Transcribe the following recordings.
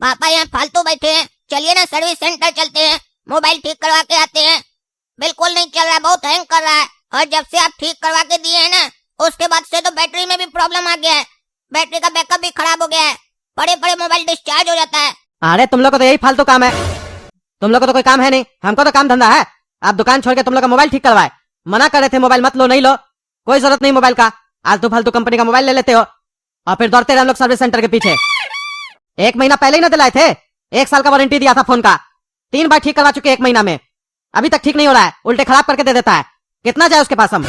पापा यहाँ फालतू बैठे हैं, चलिए ना सर्विस सेंटर चलते हैं, मोबाइल ठीक करवा के आते हैं। बिल्कुल नहीं चल रहा है, बहुत हैंग कर रहा है। और जब से आप ठीक करवा के दिए हैं ना, उसके बाद से तो बैटरी में भी प्रॉब्लम आ गया है, बैटरी का बैकअप भी खराब हो गया है, बड़े बड़े मोबाइल डिस्चार्ज हो जाता है। अरे तुम लोग को तो यही फालतू काम है, तुम लोग को तो कोई काम है नहीं, हमको तो काम धंधा है। आप दुकान छोड़ के तुम लोग का मोबाइल ठीक करवाए, मना कर रहे थे मोबाइल मत लो, नहीं लो, कोई जरूरत नहीं मोबाइल का। आलतू फालतू कंपनी का मोबाइल ले लेते हो और फिर दौड़ते रहे हम लोग सर्विस सेंटर के पीछे। 1 महीना पहले ही ना दिलाए थे, 1 साल का वारंटी दिया था फोन का, 3 बार ठीक करवा चुके 1 महीना में, अभी तक ठीक नहीं हो रहा है, उल्टे खराब करके दे देता है। कितना जाए उसके पास हम?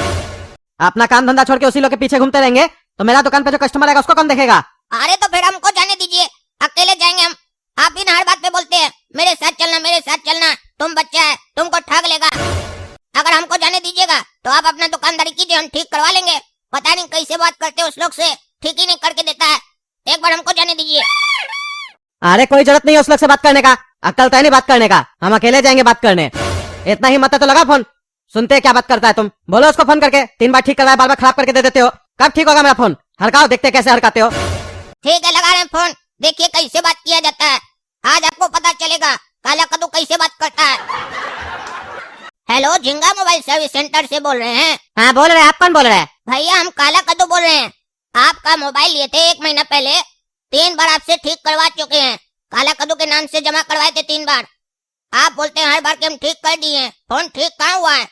अपना काम धंधा छोड़ के उसी लोग के पीछे घूमते रहेंगे तो मेरा दुकान पे जो कस्टमर आएगा उसको कौन देखेगा? अरे तो फिर हमको जाने दीजिए, अकेले जाएंगे हम। आप भी ना हर बात पे बोलते हैं मेरे साथ चलना, मेरे साथ चलना, तुम बच्चा है, तुमको ठग लेगा। अगर हमको जाने दीजिएगा तो आप अपना दुकानदारी कीजिए, हम ठीक करवा लेंगे। पता नहीं कैसे बात करते उस लोग से, ठीक ही नहीं करके देता है। एक बार हमको जाने दीजिए। अरे कोई जरूरत नहीं है उस लोग से बात करने का, अक्ल तो है नहीं बात करने का, हम अकेले जाएंगे बात करने। इतना ही मत है तो लगा फोन, सुनते क्या बात करता है तुम, बोलो उसको फोन करके, 3 बार ठीक करवाया, बार बार खराब करके दे देते हो, कब ठीक होगा मेरा फोन? हड़काओ, देखते कैसे हड़काते हो। ठीक है, लगा रहे हैं फोन, देखिए कैसे बात किया जाता है, आज आपको पता चलेगा काला कद्दू कैसे बात करता है। हेलो, झिंगा मोबाइल सर्विस सेंटर से बोल रहे हैं? हाँ बोल रहे हैं, आप कौन बोल रहे हैं? भैया हम काला कद्दू बोल रहे हैं। आपका मोबाइल लिए थे 1 महीना पहले, 3 बार आपसे ठीक करवा चुके हैं, काला कद्दू के नाम से जमा करवाए थे 3 बार। आप बोलते हैं हर बार के हम ठीक कर दिए हैं, फोन ठीक कहाँ हुआ है?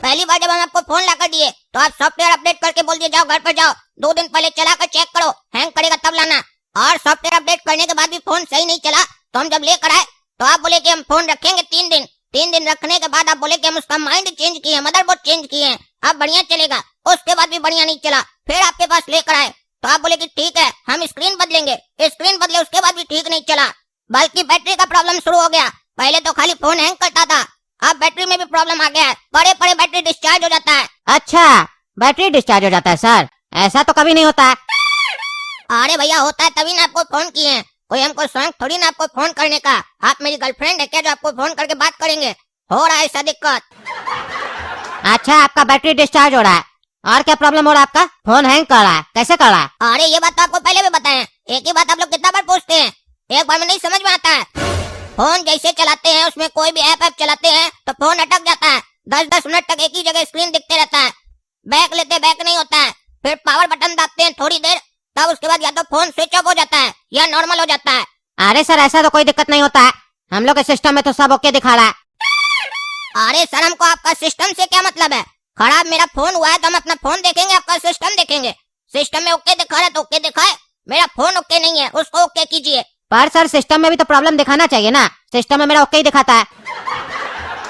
पहली बार जब हम आपको फोन ला कर दिए तो आप सॉफ्टवेयर अपडेट करके बोल दिए जाओ घर पर जाओ, 2 दिन पहले चला कर चेक करो, हैंग करेगा तब लाना। और सॉफ्टवेयर अपडेट करने के बाद भी फोन सही नहीं चला तो हम जब लेकर आए तो आप बोले कि हम फोन रखेंगे 3 दिन। 3 दिन रखने के बाद आप बोले कि हम उसका माइंड चेंज किए, मदरबोर्ड चेंज किए हैं, अब बढ़िया चलेगा। उसके बाद भी बढ़िया नहीं चला, फिर आपके पास लेकर आए तो आप बोले कि ठीक है हम स्क्रीन बदलेंगे, स्क्रीन बदले, उसके बाद भी ठीक नहीं चला, बल्कि बैटरी का प्रॉब्लम शुरू हो गया। पहले तो खाली फोन हैंग करता था, अब बैटरी में भी प्रॉब्लम आ गया है, बड़े बड़े बैटरी डिस्चार्ज हो जाता है। अच्छा, बैटरी डिस्चार्ज हो जाता है सर, ऐसा तो कभी नहीं होता है। अरे भैया होता है तभी ना आपको फोन किए हैं, कोई हमको शौक थोड़ी ना आपको फोन करने का। आप मेरी गर्लफ्रेंड है क्या जो आपको फोन करके बात करेंगे? हो रहा है ऐसा दिक्कत? अच्छा, आपका बैटरी डिस्चार्ज हो रहा है, और क्या प्रॉब्लम हो रहा है? आपका फोन हैंग कर रहा है, कैसे कर रहा है? अरे ये बात तो आपको पहले भी बताए, एक ही बात आप लोग कितना बार पूछते हैं, एक बार में नहीं समझ में आता है। फोन जैसे चलाते हैं, उसमें कोई भी ऐप चलाते हैं तो फोन अटक जाता है, 10-10 मिनट तक एक ही जगह स्क्रीन दिखते रहता है, बैक लेते बैक नहीं होता है, फिर पावर बटन दाबते हैं थोड़ी देर, तब उसके बाद या तो फोन स्विच ऑफ हो जाता है या नॉर्मल हो जाता है। अरे सर ऐसा तो कोई दिक्कत नहीं होता है, हम लोग के सिस्टम में तो सब ओके दिखा रहा है। अरे सर हमको आपका सिस्टम से क्या मतलब है? खराब मेरा फोन हुआ है तो हम अपना फोन देखेंगे, आपका सिस्टम देखेंगे? सिस्टम में ओके दिखा रहा है तो ओके दिखाए, मेरा फोन ओके नहीं है उसको ओके कीजिए। पर सर सिस्टम में भी तो प्रॉब्लम दिखाना चाहिए ना, सिस्टम में मेरा ओके ही दिखाता है।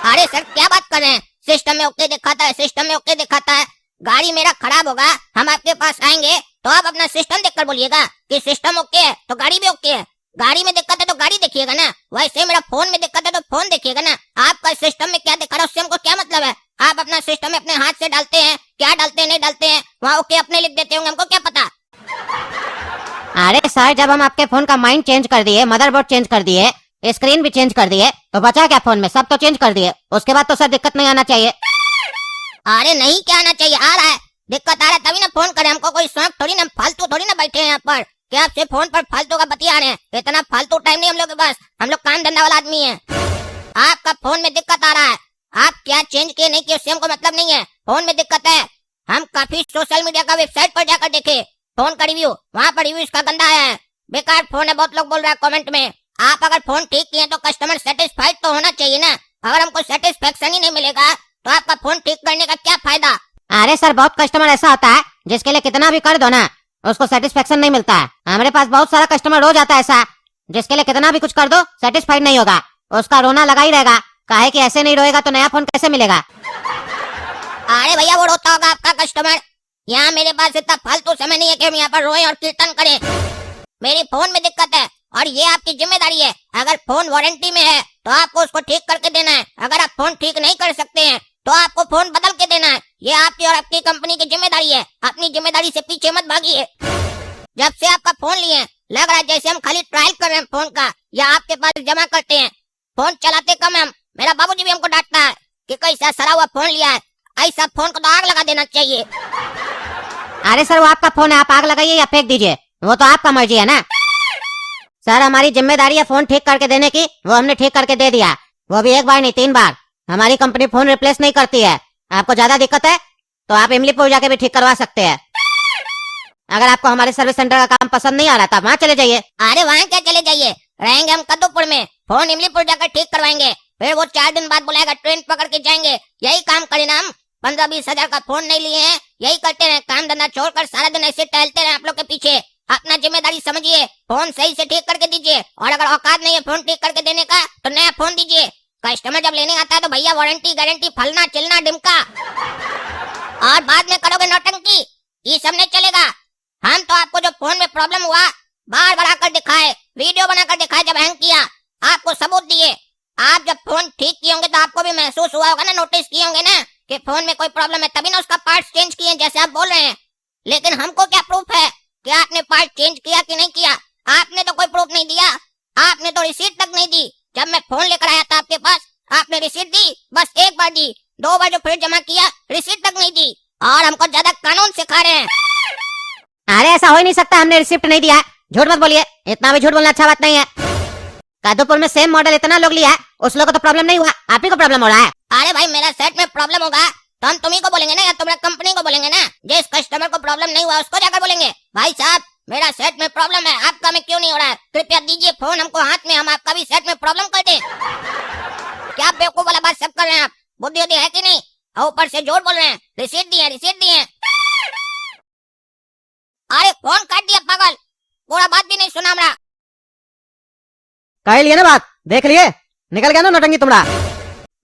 अरे सर क्या बात कर रहे हैं, सिस्टम में ओके दिखाता है, सिस्टम में ओके दिखाता है। गाड़ी मेरा खराब होगा, हम आपके पास आएंगे तो आप अपना सिस्टम देखकर बोलिएगा कि सिस्टम ओके है तो गाड़ी भी ओके है। गाड़ी में दिक्कत है तो गाड़ी देखिएगा ना, वैसे मेरा फोन में दिक्कत है तो फोन देखिएगा ना। आपका सिस्टम में क्या दिखा रहा है उससे हमको क्या मतलब है? आप अपना सिस्टम में अपने हाथ से डालते हैं, क्या डालते हैं नहीं डालते हैं, वहाँ ओके अपने लिख देते होंगे, हमको क्या पता। अरे सर जब हम आपके फोन का माइंड चेंज कर दिए, मदरबोर्ड चेंज कर दिए, स्क्रीन भी चेंज कर दिए, तो बचा क्या फोन में? सब तो चेंज कर दिए, उसके बाद तो सर दिक्कत नहीं आना चाहिए। अरे नहीं क्या आना चाहिए, आ रहा है, दिक्कत आ रहा है तभी ना फोन करें, हमको कोई शौक थोड़ी ना, फालतू थोड़ी ना बैठे हैं यहाँ पर कि आपसे फोन पर फालतू का बतिया रहे हैं। इतना फालतू टाइम नहीं हम लोग के पास, हम लोग काम धंधा वाला आदमी है। आपका फोन में दिक्कत आ रहा है, आप क्या चेंज किए नहीं किए उससे हमको मतलब नहीं है, फोन में दिक्कत है। हम काफी सोशल मीडिया का वेबसाइट पर जाकर देखे फोन का रिव्यू, वहाँ पर रिव्यू इसका गंदा आया है, बेकार फोन है, बहुत लोग बोल रहे हैं कमेंट में। आप अगर फोन ठीक किए तो कस्टमर सेटिस्फाइड तो होना चाहिए ना, अगर हमको सेटिस्फेक्शन ही नहीं मिलेगा तो आपका फोन ठीक करने का क्या फायदा? अरे सर बहुत कस्टमर ऐसा होता है जिसके लिए कितना भी कर दो ना उसको सेटिस्फेक्शन नहीं मिलता है। हमारे पास बहुत सारा कस्टमर रोज आता है ऐसा, जिसके लिए कितना भी कुछ कर दो सेटिस्फाइड नहीं होगा, उसका रोना लगा ही रहेगा, काहे कि ऐसे नहीं रोएगा तो नया फोन कैसे मिलेगा? अरे भैया वो रोता होगा आपका कस्टमर, यहाँ मेरे पास इतना फालतू समय नहीं है कि हम यहाँ पर रोएं और कीर्तन करें। मेरी फोन में दिक्कत है और ये आपकी जिम्मेदारी है, अगर फोन वारंटी में है तो आपको उसको ठीक करके देना है, अगर आप फोन ठीक नहीं कर सकते हैं तो आपको फोन बदल के देना है, ये आपकी और आपकी कंपनी की जिम्मेदारी है, अपनी जिम्मेदारी से पीछे मत भागिए। जब से आपका फोन लिए लग रहा है जैसे हम खाली ट्रायल कर रहे हैं फोन का, या आपके पास जमा करते हैं, फोन चलाते कम हम। मेरा बाबूजी भी हमको डांटता है कि कैसा सड़ा हुआ फोन लिया है, ऐसा फोन को तो आग लगा देना चाहिए। अरे सर वो आपका फोन है, आप आग लगाइए या फेंक दीजिए, वो तो आपका मर्जी है ना। सर हमारी जिम्मेदारी है फोन ठीक करके देने की, वो हमने ठीक करके दे दिया, वो भी एक बार नहीं 3 बार। हमारी कंपनी फोन रिप्लेस नहीं करती है। आपको ज्यादा दिक्कत है तो आप इमलीपुर जाके भी ठीक करवा सकते हैं। अगर आपको हमारे सर्विस सेंटर का काम पसंद नहीं आ रहा था वहाँ चले जाइए। अरे वहाँ क्या चले जाइए, रहेंगे हम कद्दूपुर में, फोन इमलीपुर जाकर ठीक करवाएंगे। फिर वो 4 दिन बाद बुलाएगा, ट्रेन पकड़ के जाएंगे। यही काम करें ना हम। 15-20 हजार का फोन नहीं लिए हैं, यही करते रहे, काम धंधा छोड़कर सारा दिन ऐसे टहलते रहे आप लोग के पीछे। अपना जिम्मेदारी समझिए, फोन सही से ठीक करके दीजिए, और अगर औकात नहीं है फोन ठीक करके देने का तो नया फोन दीजिए। कस्टमर जब लेने आता है तो भैया वारंटी गारंटी फलना चिलना डिमका, और बाद में करोगे नौटंकी, ये सब नहीं चलेगा। हम तो आपको जो फोन में प्रॉब्लम हुआ बार बार आकर दिखाए, वीडियो बनाकर दिखाए, जब हैंग किया आपको सबूत दिए। आप जब फोन ठीक किए होंगे तो आपको भी महसूस हुआ होगा ना, नोटिस किए होंगे ना कि फोन में कोई प्रॉब्लम है, तभी ना उसका पार्ट चेंज किए जैसे आप बोल रहे हैं। लेकिन हमको क्या प्रूफ है कि आपने पार्ट चेंज किया कि नहीं किया? आपने तो कोई प्रूफ नहीं दिया, आपने तो रिसीट तक नहीं दी। जब मैं फोन लेकर आया था आपके पास आपने रिसीट दी, बस 1 बार दी, 2 बार जो फिर जमा किया रिसीट तक नहीं दी, और हमको ज्यादा कानून सिखा रहे हैं। अरे ऐसा हो ही नहीं सकता, हमने रिसिप्ट नहीं दिया। झूठ मत बोलिए, इतना भी झूठ बोलना अच्छा बात नहीं है। कादोपुर में सेम मॉडल इतना लोग लिया है, उस लोग को तो प्रॉब्लम नहीं हुआ, आप ही को प्रॉब्लम हो रहा है। अरे भाई मेरा सेट में प्रॉब्लम होगा तो हम तुम्ही को बोलेंगे ना, या तुम्हारा कंपनी को बोलेंगे ना। जिस कस्टमर को प्रॉब्लम नहीं हुआ उसको जाकर बोलेंगे भाई साहब मेरा सेट में प्रॉब्लम है, आपका में क्यों नहीं हो रहा है, कृपया दीजिए फोन हमको हाथ में, हम आपका भी सेट में प्रॉब्लम कर दें। क्या बेवकूफ वाला बात सब कर रहे हैं आप? बुद्धि होती है कि नहीं? और ऊपर से झूठ बोल रहे हैं, रिसीट दिए रिसीट दिए। अरे फोन काट दिया पागल, पूरा बात भी नहीं सुना हमारा। कह लिए ना बात, देख लिए, निकल गया ना नौटंकी तुम्हारा,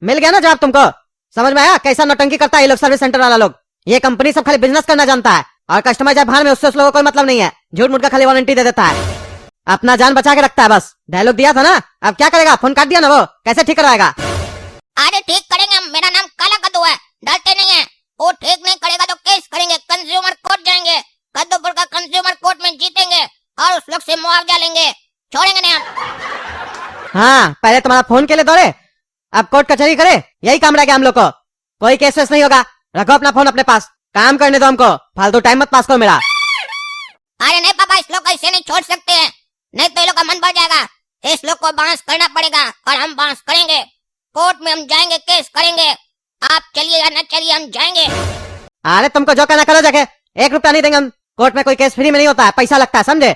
मिल गया ना जवाब तुमको। समझ में आया कैसा नौटंकी करता है ये लोग, सर्विस सेंटर वाला लोग। ये कंपनी सब खाली बिजनेस करना जानता है, और कस्टमर जब भाड़ में उससे उस लोगों को कोई मतलब नहीं है, झूठ मूठ का खाली वारंटी दे देता है, अपना जान बचा के रखता है बस। डायलॉग दिया था ना, अब क्या करेगा? फोन काट दिया ना, वो कैसे ठीक करवाएगा? अरे ठीक करेंगे हम, मेरा नाम काला कद्दू है, डरते नहीं है। वो ठीक नहीं करेगा तो केस करेंगे, कंज्यूमर कोर्ट जाएंगे, कद्दूपुर का कंज्यूमर कोर्ट में जीतेंगे और उस लोग से मुआवजा लेंगे, छोड़ेंगे नहीं हम। हाँ पहले तुम्हारा फोन के लिए दौड़े, अब कोर्ट कचहरी करे, यही काम रह गया हम लोग को। कोई केस वेस नहीं होगा, रखो अपना फोन अपने पास, काम करने दो हमको, फालतू टाइम मत पास करो मेरा। अरे नहीं पापा, इस लोग को ऐसे नहीं छोड़ सकते हैं, नहीं तो ये लोग का मन बढ़ जाएगा। इस लोग को बांस करना पड़ेगा और हम बांस करेंगे, कोर्ट में हम जाएंगे, केस करेंगे। आप चलिए या न चलिए हम जाएंगे। अरे तुमको जो करना करो जाके, 1 रुपया नहीं देंगे हम। कोर्ट में कोई केस फ्री में नहीं होता है, पैसा लगता है, समझे?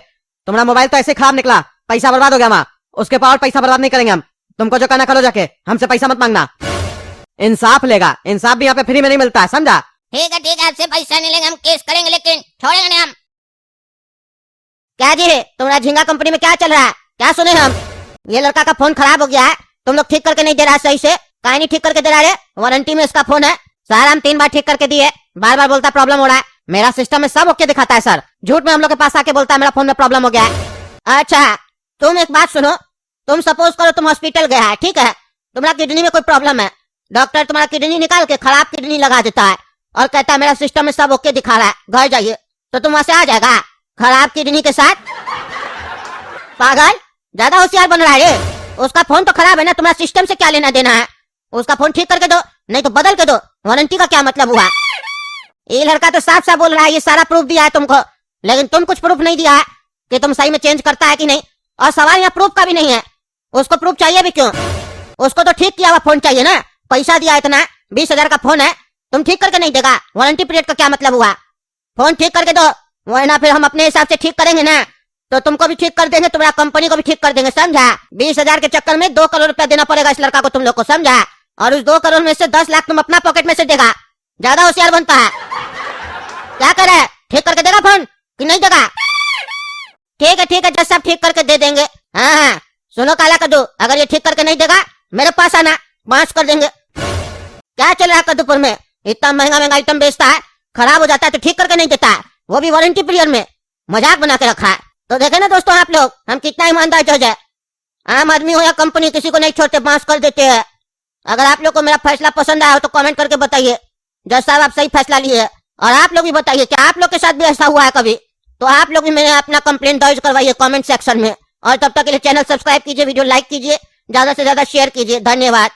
तुम्हारा मोबाइल तो ऐसे खराब निकला, पैसा बर्बाद हो गया वहाँ, उसके पास पैसा बर्बाद नहीं करेंगे हम। तुमको जो करना करो जाके, हमसे पैसा मत मांगना। इंसाफ लेगा, इंसाफ भी यहाँ पे फ्री में नहीं मिलता है, समझा? ठीक है आपसे पैसा नहीं लेंगे, हम केस करेंगे, लेकिन छोड़ेंगे नहीं हम। क्या जी तुम्हारा झिंगा कंपनी में क्या चल रहा है? क्या सुने हम? ये लड़का का फोन खराब हो गया है, तुम लोग ठीक करके नहीं दे रहा सही से, काहे नहीं ठीक करके दे रहा है? वारंटी में इसका फोन है सर, हम 3 बार ठीक करके दिए, बार बार बोलता प्रॉब्लम हो रहा है। मेरा सिस्टम में सब ओके दिखाता है सर, झूठ में हम लोग के पास आके बोलता है मेरा फोन में प्रॉब्लम हो गया है। अच्छा तुम एक बात सुनो, तुम सपोज करो तुम हॉस्पिटल गया है, ठीक है, तुम्हारा किडनी में कोई प्रॉब्लम है, डॉक्टर तुम्हारा किडनी निकाल के खराब किडनी लगा देता है और कहता है मेरा सिस्टम में सब ओके दिखा रहा है, घर जाइए, तो तुम वहां से आ जाएगा खराब किडनी के साथ? पागल, ज्यादा होशियार बन रहा है। उसका फोन तो खराब है ना, तुम्हारा सिस्टम से क्या लेना देना है? उसका फोन ठीक करके दो, नहीं तो बदल के दो, वारंटी का क्या मतलब हुआ? ये लड़का तो साफ साफ बोल रहा है, ये सारा प्रूफ दिया है तुमको, लेकिन तुम कुछ प्रूफ नहीं दिया है कि तुम सही में चेंज करता है कि नहीं। और सवाल यहाँ प्रूफ का भी नहीं है, उसको प्रूफ चाहिए भी क्यों? उसको तो ठीक किया हुआ फोन चाहिए ना, पैसा दिया इतना, 20,000 का फोन है, तुम ठीक करके नहीं देगा, वारंटी पीरियड का क्या मतलब हुआ? फोन ठीक करके दो, वरना फिर हम अपने हिसाब से ठीक करेंगे ना, तो तुमको भी ठीक कर देंगे, तुम्हारा कंपनी को भी ठीक कर देंगे, समझा? 20,000 के चक्कर में 2 करोड़ रुपया देना पड़ेगा इस लड़का को तुम लोग को, समझा? और उस 2 करोड़ में से 10 लाख तुम अपना पॉकेट में से देगा, ज्यादा होशियार बनता है। क्या करे, ठीक करके देगा फोन कि नहीं देगा? ठीक है जज साहब ठीक करके दे देंगे। हाँ सुनो काला कद्दू, अगर ये ठीक करके नहीं देगा मेरे पास आना, बांस कर देंगे। क्या चल रहा है कद्दूपुर में, इतना महंगा आइटम बेचता है, खराब हो जाता है तो ठीक करके नहीं देता है, वो भी वारंटी पीरियड में, मजाक बना के रखा है। तो देखे ना दोस्तों आप लोग, हम कितना ईमानदार जज है, आम आदमी हो या कंपनी, किसी को नहीं छोड़ते, बांस कर देते हैं। अगर आप लोग को मेरा फैसला पसंद आया हो तो कमेंट करके बताइए जज साहब आप सही फैसला लिए, और आप लोग भी बताइए क्या आप लोग के साथ भी ऐसा हुआ है कभी, तो आप लोग भी मेरे अपना कंप्लेंट दर्ज करवाइए कमेंट सेक्शन में। और तब तक के लिए चैनल सब्सक्राइब कीजिए, वीडियो लाइक कीजिए, ज्यादा से ज्यादा शेयर कीजिए। धन्यवाद।